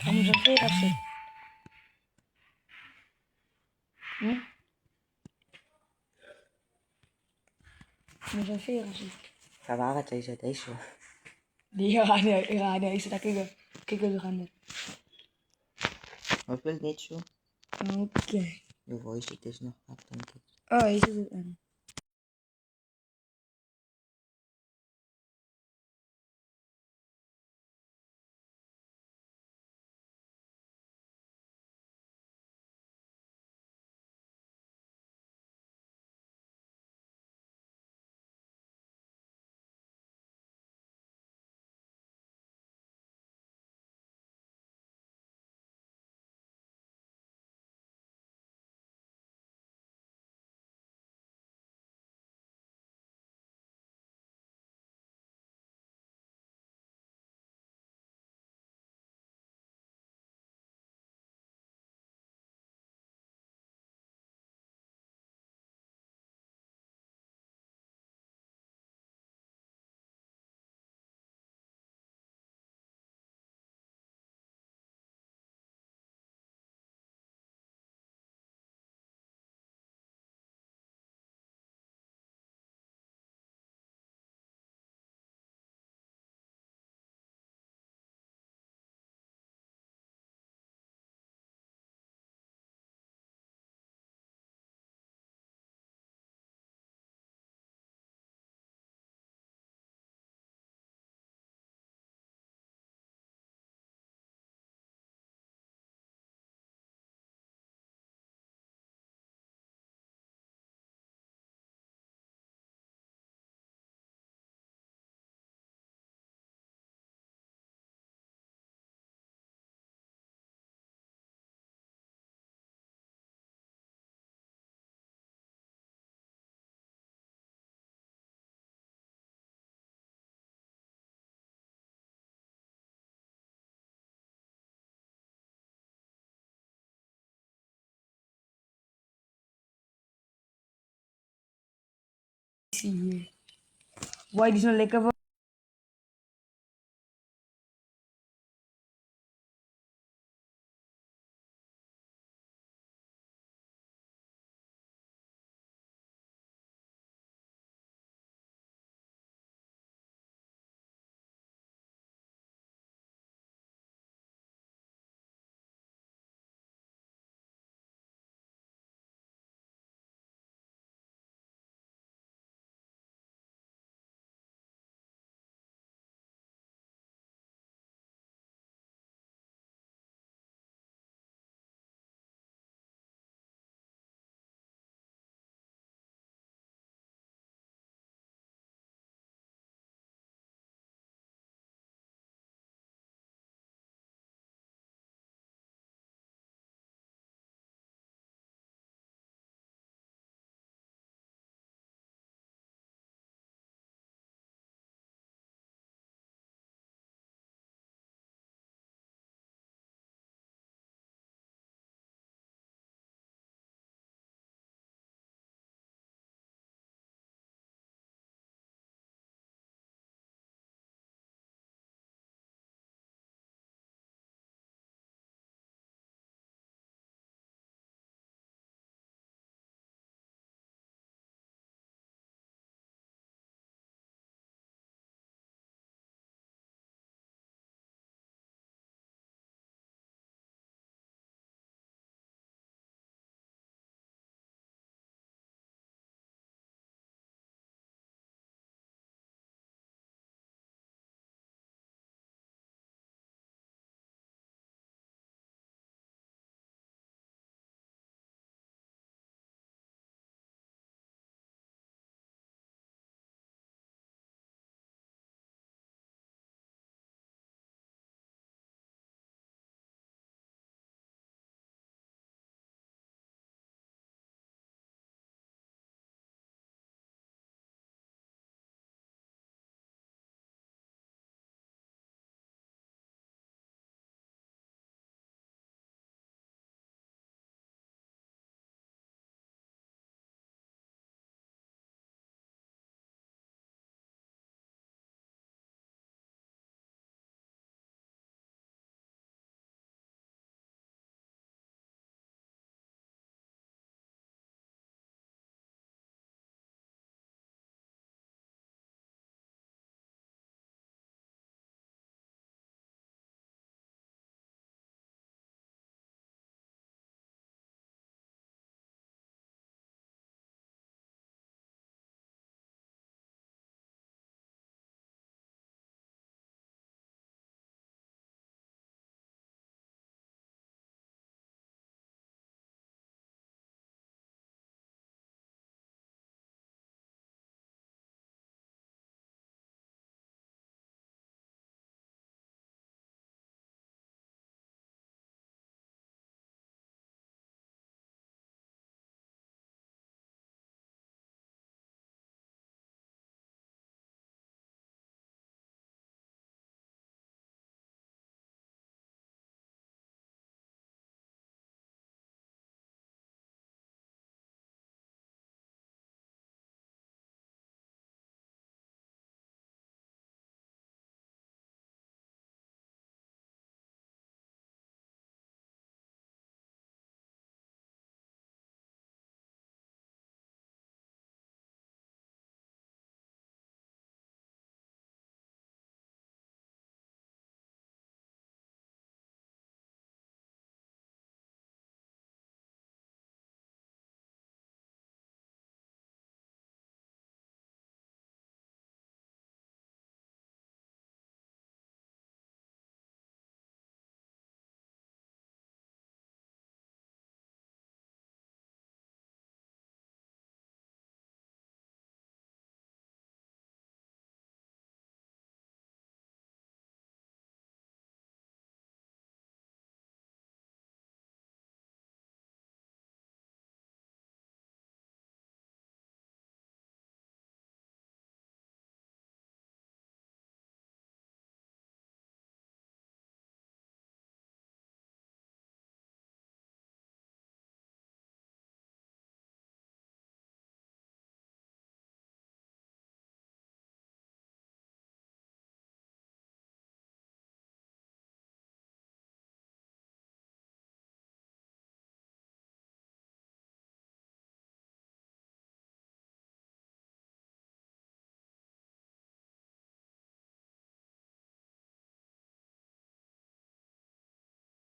Vamos a ver así. Vamos a ver así. Verwaarheid is het deze. Nee, is dat kijk we gaan. Maar speelt niet zo. Oké. Je voice het is nog af, denk ik. Oh, hier zit het in. Zie je. Why die is nou lekker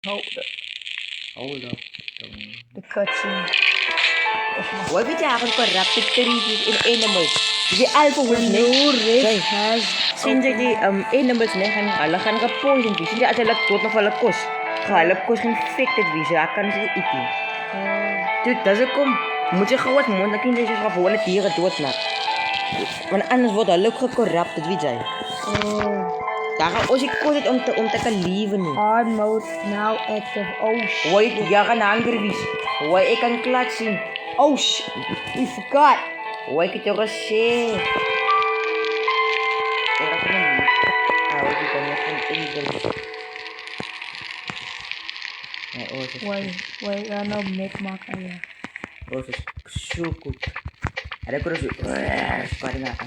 Hold up. The cutscene. Why weet jy eigenlijk corrupted trees in animals? Die alpha wolf The nee. new rift Kijk, has sien jy die animals nee, hulle gaan gepoisoned wees. Sien jy as hulle dood nog hulle kos. Hulle kos gaan infected wees. Hy kan nie eet nie. Dude, dis hoekom moet jy gou wat mondelik nie jy gaan vir hulle diere doodmaak. Want anders word hulle ook gecorrupted, weet jy. Daar gaan ons die kos het om te kan lewe nie. hard mode now active. Oh shit. Hoor jy gaan hungry wees. Hoor ek kan klats sien. Oh shit. We forgot. Hoor ek het jou gesê. Ek het hom nie. Ek kan net van evil. Nee, oh, Wait, I know make my career. oh, so goed. Ada kurang sih. Sekarang nak.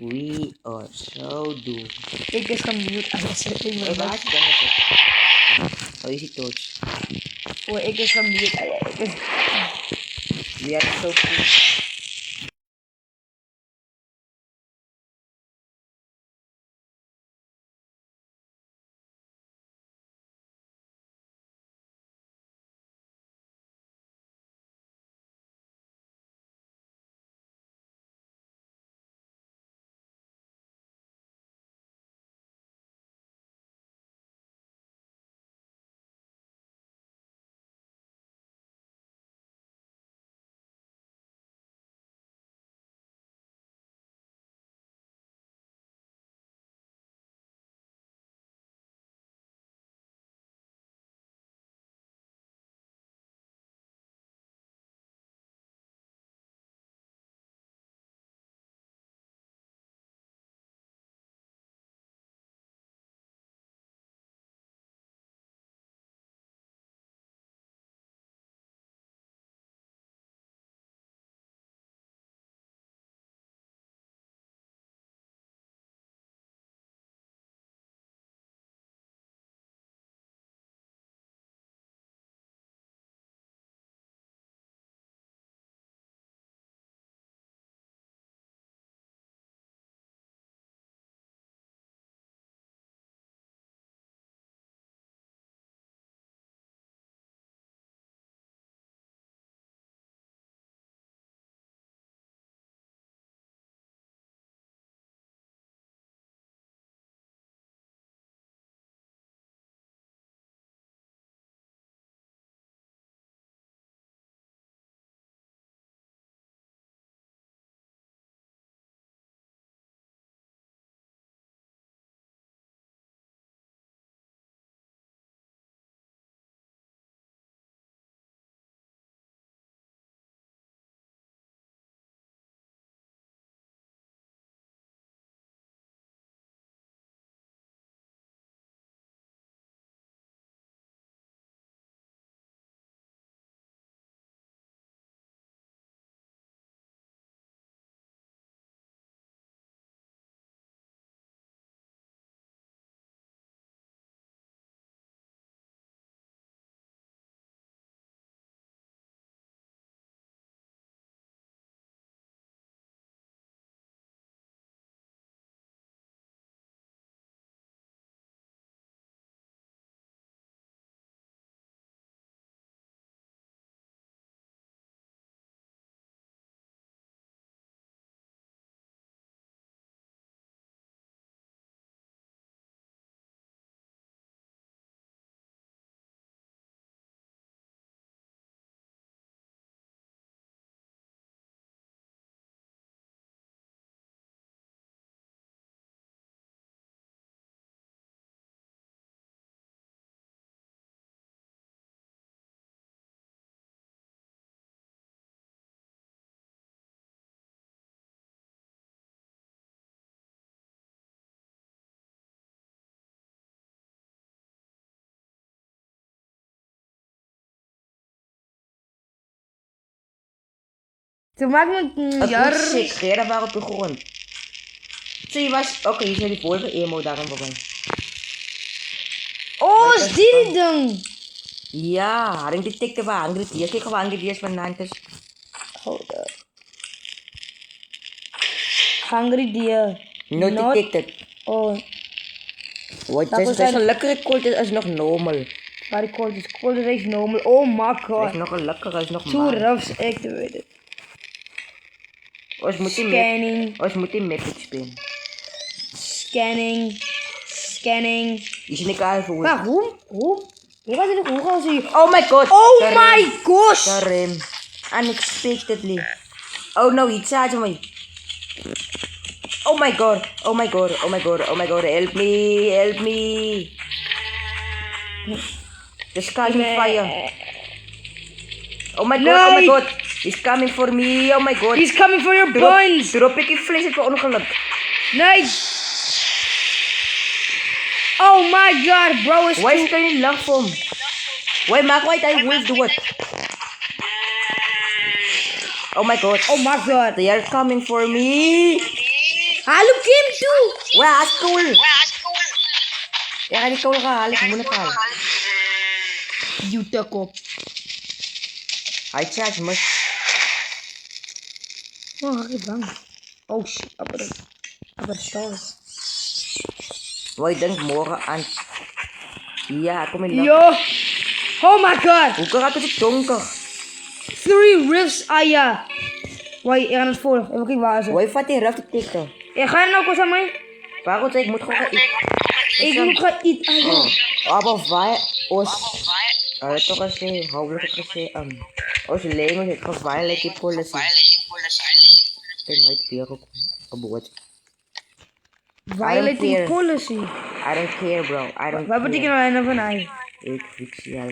We are so doomed. Ik is gemute aan het zetten. Oh, waar is dan het? Oh, is het dood? Ik is gemute. We are so cool. Toen maak me Het jar. was sick, Gerda waren op de grond. Zo, je was... Oké, hier zijn die vorige emo daarom voorbij. Oh, is die ding? Ja, haring detective waar hungry dies. Kijk gewoon hungry dies van Nantes. Hold up. hungry deer. Not detected. Oh, Wat Dat is was dat? een- Zo'n lekkere kool is nog normal. maar die cold is cold is normal. Oh my Hij is god. nog een lekker, is nog Too maar. rough activated. Ons moet die map spelen. Scanning. Die is niet klaar voor. Waarom? Hoe gaan ze hier? Oh my god. Oh the my rem, gosh! The rem. Unexpectedly. Oh no, he charged me. Oh my god. Help me. The sky is on fire. Oh my god. He's coming for me. Oh my god. He's coming for your buns! Drop ik die vlees het per ongeluk. Nee! Oh my god, bro, is Why is hij niet lang voor hem? Why maak white I will do it. Oh my god. Oh my god. They are coming for me. Hallo Kim toe! Waar is cool? Ja, ga die kool gaan halen. Ik moet het halen. You took op. Hij charge me. Oh, ik bang. Oh shit, aber stars. Why denk morgen aan. Ja, kom in. Yo! Oh my god! Hoe gaat het donker? 3 rifts, ja. Wait, ik ga het volgen. Even kijken waar ze. Why vat die raf te tikken? Ga je nou komen aan mij? Waarom zeg ik moet gewoon gaan eten? Ik moet gaan eten. Maar waar ons... toch als je houdelijk het gezegd ons leven het gevaarlijk die policy. Dan moet je ook geboord. Violating policy. I don't care bro. I don't Wat betekent nou een van hij? Ik fix je al.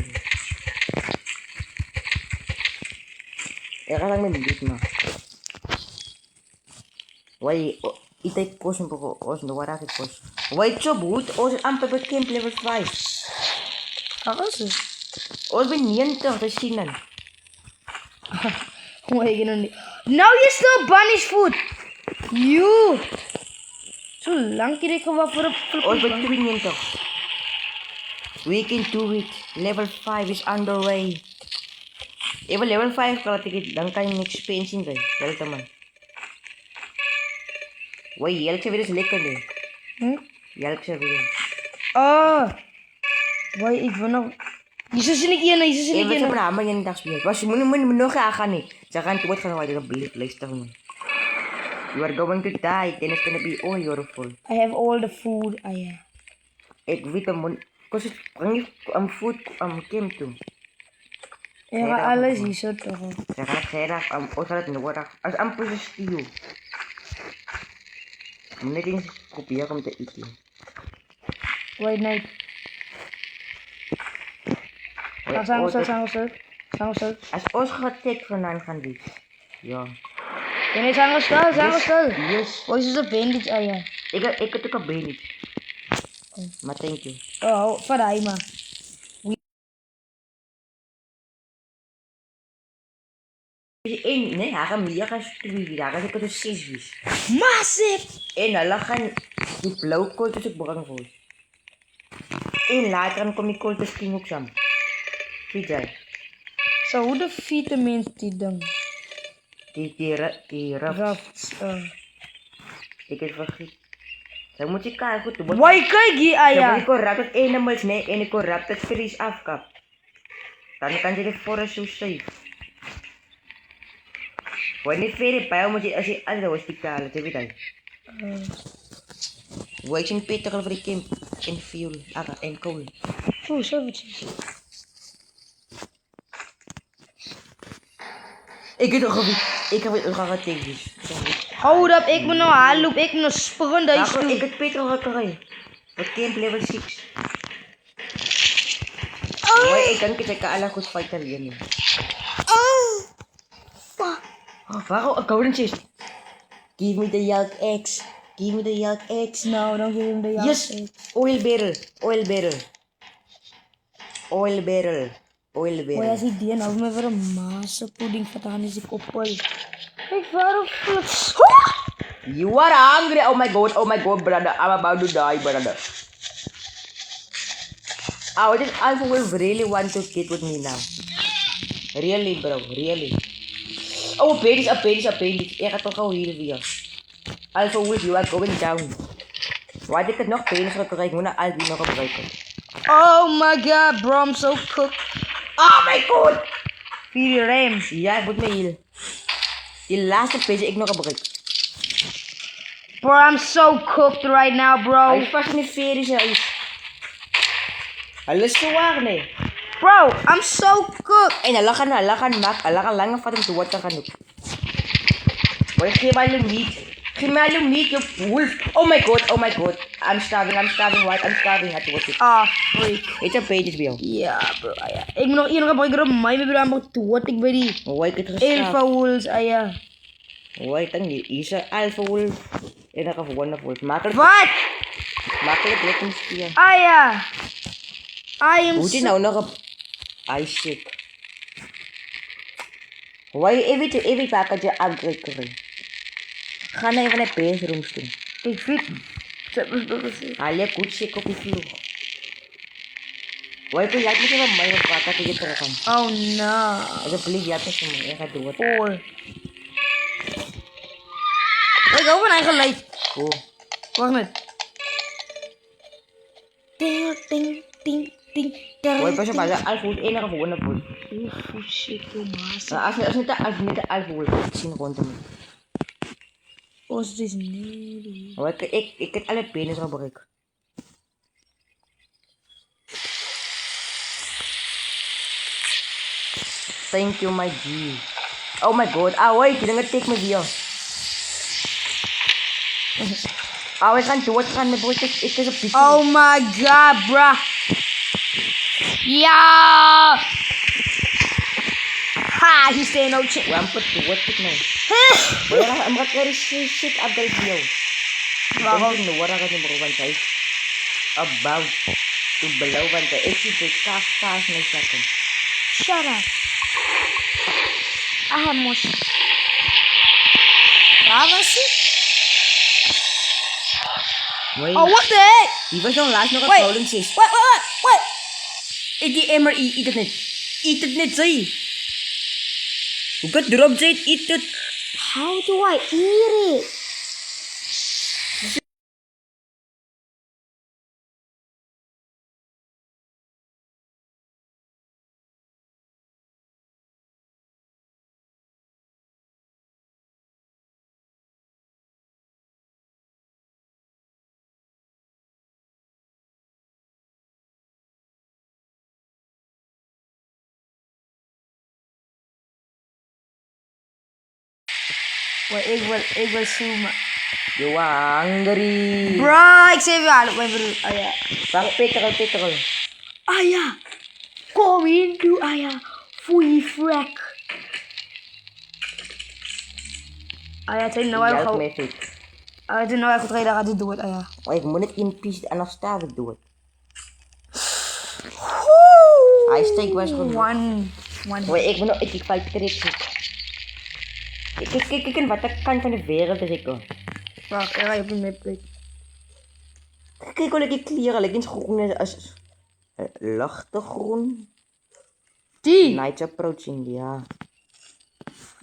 Ik ga lang met dit man. Why itay course mo os no wala course. Why chobut os amper bij camp level 5. Kakasje. Os ben 90 te zien dan. Wait, you know. Now you still bunnish food. You. Zo lang kijk ik gewoon voor een Os ben 92. We can do it. Level 5 is underway. Even level 5 kalau tiket dan kan je expansion kan. Wel teman. Why yelk se weer is lekker deh. Yelk se weer. Oh. Wait, ik wil nog. Jezus is niet één, Jezus is niet Even één. sebenarnya aman yang tak biar. Was mun nog akan nih. Jangan buat kan wajar beli PlayStation. You are going to die. Then it's gonna be all your fault. I have all the food. Yeah. Ik weet hem. Kost bring food game toe. Ik ga alles hier zo toch. Saya kan gerag os gaat het nodig. Als amper is stuur. Net eens probeer om te eten. Wait, nee. Zijn we zo. Als ons getek vandaan gaan die. Ja. Nee, zijn we stil. Yes. Wat is een bandage? Ja. Ik heb ook een bandage. Maar thank you. Oh, varai maar. Nee, hij gaat meer gaan sturen. Hij gaat er 6 vis. Massive! En hulle gaan die blauwe kooltjes ook bring vir ons. En later dan kom die kooltjes king ook saam. Sien jy? So, hoe de vitamins die ding? Die rafts. Ik heb vergeet. Dan moet je kijken goed. Why kijk hier, Dan moet je corrupt animals nee en die corrupt trees afkap. Dan kan je de forest zo safe. Wanneer verder bij moet je als je alle hospitalen, weet je. Hoe is een petrol voor die camp en fuel en kool. Oeh, zo eventjes. Ik heb het nog tegen. Hold up, ik moet nog halen, ik moet nog springen deze toe. Ik heb petrol gekregen. Voor camp level 6. Oh, ik denk dat ik alle goed fight alleen. Oh, fuck. Waarom een golden chest? Give me the yelk eggs. Give me the yelk eggs. No, don't give him the yelk Yes, eggs. oil barrel. Oei, als ik die nou met een massapudding gedaan is, ik oppel. Kijk, waarom flips? You are hungry. Oh my god, brother. I'm about to die, brother. I just Alpha will really want to get with me now. Really, bro. Really. Oh, a penis. Ik ga toch gewoon hier weer. Alpha Wolf, you are going down. Waar ik het nog penis gekrijgen, ik moet naar Aldi nog gebruiken. Oh my god, bro, I'm so cooked. Oh my god! 4 rams. Ja, ik moet me healen. Die laatste penis ik nog gebruik. Bro, I'm so cooked right now, bro. Hij is vast in de ferische huis. Hij is zwaar, nee. Bro, I'm so cooked. En Allah gaan langer van hem te worden gaan doen. Boy, geef mij een meat. Geef mij een meat, you wolf. Oh my god. I'm starving, what? I'm starving, had to watch it. Ah, freak. It's a pages bij jou. Ja, bro, ja. Ik moet nog één gebruiken op mij, bro. I'm about to what ik bij die. Hoe ik het gestart. Alpha Wolves, ja. Hoe ik dan niet. Hier is een alpha wolf. En dan een gewone wolf. Makkelijk. Wat? Makkelijk, let hem stieren. Ja. I am Hoe die so... nou nog op... Ay, shit. Hoe je even pakken je upgrade krijgen. Ga nou even naar PS rooms doen. Ik vind... Haal je goed check op je vloer. Hoe je laat me even mij wat pakken dat je terug kan. Oh no. Alsjeblieft, je hebt me van mij. Ik ga doen het. 4. Ik hoop een eigen leid. Cool. Wacht net. Ding, ding, ding, ding. Hoe je pas op als alpha wolf enige gewone wolf. Oeh, shit, jongens. Als niet de alpha wolf zien rondom. Oh, het is niet. Hoe ik heb alle penis gebruikt. Thank you, my G. Oh my god. Wait, je denkt take me video. We gaan doodgaan met broodjes. Ik is op die. Oh my god, bruh. Ja. Ha, he's staying no shit. Waarom put dood ik nou? Wala, I'm gonna carry shit upgrade video. Waarom? No, wala ka ni bro bantay. About to below bantay. Ik zie dit kaas na second. Shut up. I have more shit. Waar was hij? Wait. Oh, what the heck? Die was nog laatst nog een Wait. rolling sis. Wait. Eet die MRI, eet het niet. Eet het niet, zei. Hoe kan drop zijn, eet het. How do I eat it? Wait, ik wil zoomen. You are hungry. Bro, ik zeg je aan. Wait, broer. Ja. Wacht, petrol. Ja. Kom in, doe. Ja. Foei, frek. Ja, toen nou Help even me, fit. toen nou even treden gaat het door. Ja. Oh, ik moet het in piece en dan staat het door. Woe! Hij steekt was goed. One. Oh, ik moet nog ik fight terug. Kijk wat de kant van de wereld is ik hoor. Wacht, ik ga je op een map klikken. Kijk hoe ik kleren, ik in groen als lichte groen. Die. Night approaching, ja.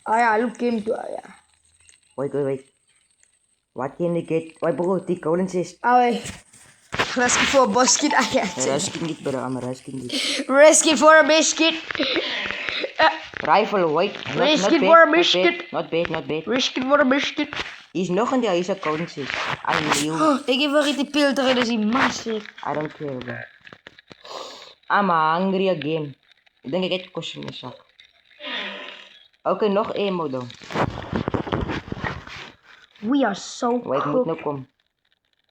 Ja, look him to. Ja. Wait. What can I get? Wait bro, die Collins is. Wait. Rescue for a basket. Ja. Rescue dit bro, I'm rescue dit. Rescue for a biscuit. Rifle, wait. Rescue for a biscuit. Not bad. Rescue for a biscuit. Hier is nog een die is Collins is. I knew. Ik heb weer die pil erin, dus die massive. I don't care bro. I'm hungry again. Ik denk ik eet kost in mijn zak. Oké, nog ammo dan. We are so Wait, ik moet cooked nou komen.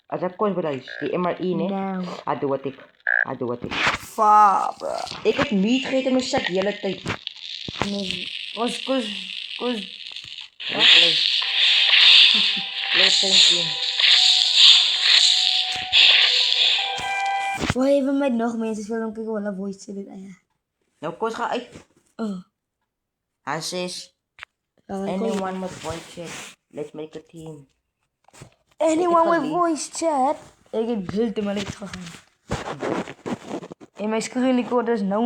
Als ik kost beluis, die MRI nee. now. Doe wat ik. Fuck, bro. Ik heb meat gegeten in mijn zak de hele tijd. Koos. Wat? Wacht even met nog mensen spelen, dan kijken we wel een voice zitten. Nou, kost ga uit. Oh. Hij says, anyone with voice chat, let's make a team. Anyone with voice chat? Ik heb veel te mijn licht gegaan. In mijn screen recorder is no